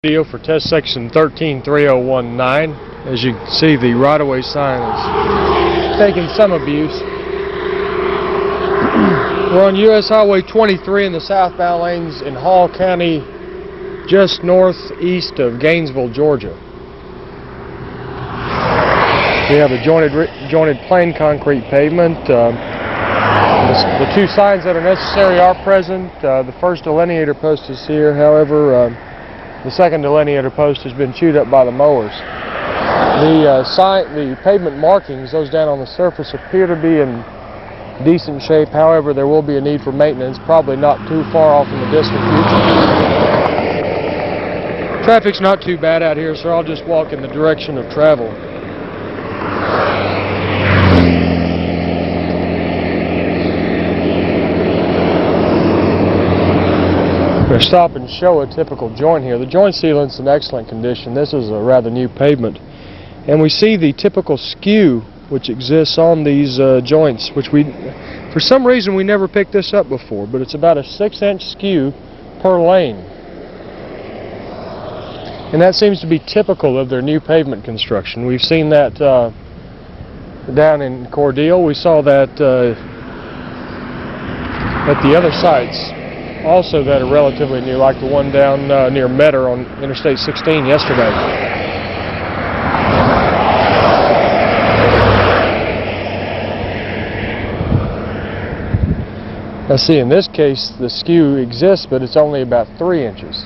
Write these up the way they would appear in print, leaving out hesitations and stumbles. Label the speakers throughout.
Speaker 1: Video for test section 133019. As you can see, the right-of-way sign is taking some abuse. We're on US Highway 23 in the southbound lanes in Hall County, just northeast of Gainesville, Georgia. We have a jointed plain concrete pavement. The two signs that are necessary are present. The first delineator post is here. However, the second delineator post has been chewed up by the mowers. The pavement markings, those down on the surface, appear to be in decent shape. However, there will be a need for maintenance, probably not too far off in the distant future. Traffic's not too bad out here, so I'll just walk in the direction of travel. I'm going to stop and show a typical joint here. The joint sealant's in excellent condition. This is a rather new pavement. And we see the typical skew which exists on these joints, which for some reason we never picked this up before, but it's about a 6-inch skew per lane. And that seems to be typical of their new pavement construction. We've seen that down in Cordele. We saw that at the other sites also that are relatively new, like the one down near Metter on Interstate 16 yesterday. Now see, in this case the skew exists, but it's only about 3 inches.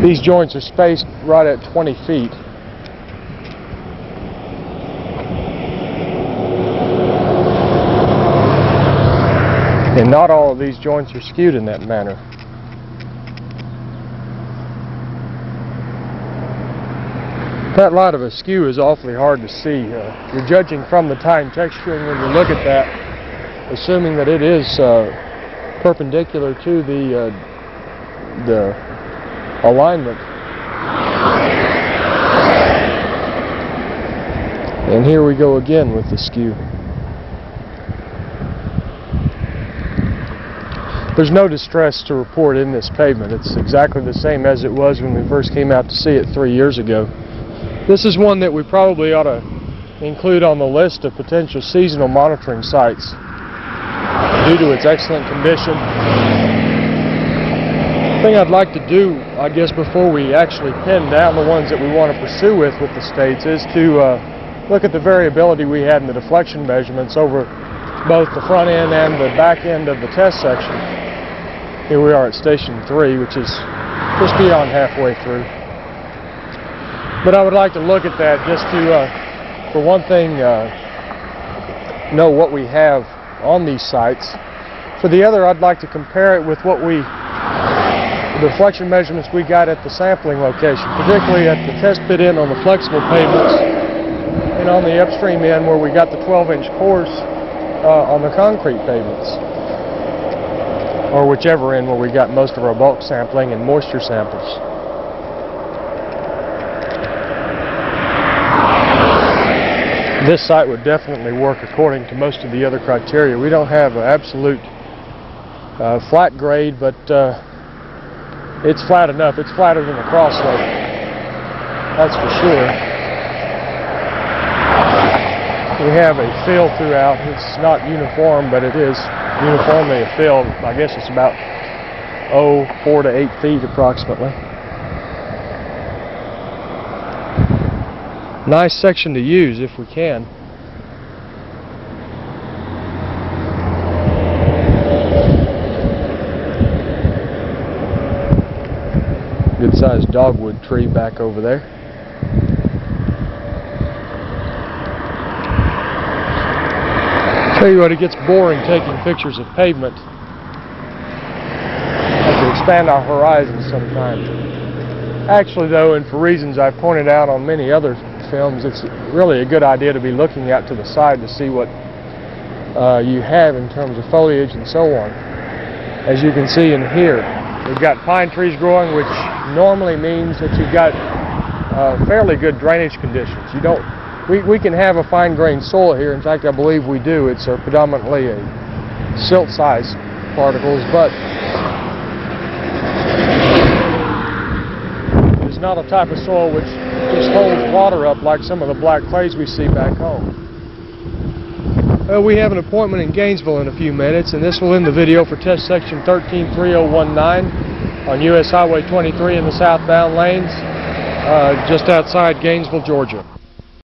Speaker 1: These joints are spaced right at 20 feet. And not all of these joints are skewed in that manner. That lot of a skew is awfully hard to see. You're judging from the time texturing when you look at that, assuming that it is perpendicular to the alignment. And here we go again with the skew. There's no distress to report in this pavement. It's exactly the same as it was when we first came out to see it 3 years ago. This is one that we probably ought to include on the list of potential seasonal monitoring sites due to its excellent condition. The thing I'd like to do, I guess, before we actually pin down the ones that we want to pursue with the states is to look at the variability we had in the deflection measurements over both the front end and the back end of the test section. Here we are at Station 3, which is just beyond halfway through. But I would like to look at that just to, for one thing, know what we have on these sites. For the other, I'd like to compare it with the deflection measurements we got at the sampling location, particularly at the test pit end on the flexible pavements and on the upstream end where we got the 12-inch cores on the concrete pavements, or whichever end where we got most of our bulk sampling and moisture samples. This site would definitely work according to most of the other criteria. We don't have an absolute flat grade, but it's flat enough. It's flatter than the cross slope, that's for sure. We have a fill throughout. It's not uniform, but it is uniformly a fill. I guess it's about 4 to 8 feet approximately. Nice section to use if we can. Good sized dogwood tree back over there. Tell you what, it gets boring taking pictures of pavement. Have to expand our horizons sometimes. Actually though, and for reasons I've pointed out on many other films, it's really a good idea to be looking out to the side to see what you have in terms of foliage and so on. As you can see in here, we've got pine trees growing, which normally means that you've got fairly good drainage conditions. We can have a fine-grained soil here. In fact, I believe we do. It's predominantly a silt-sized particles, but not a type of soil which just holds water up like some of the black clays we see back home. We have an appointment in Gainesville in a few minutes, and this will end the video for test section 133019 on US Highway 23 in the southbound lanes, just outside Gainesville, Georgia.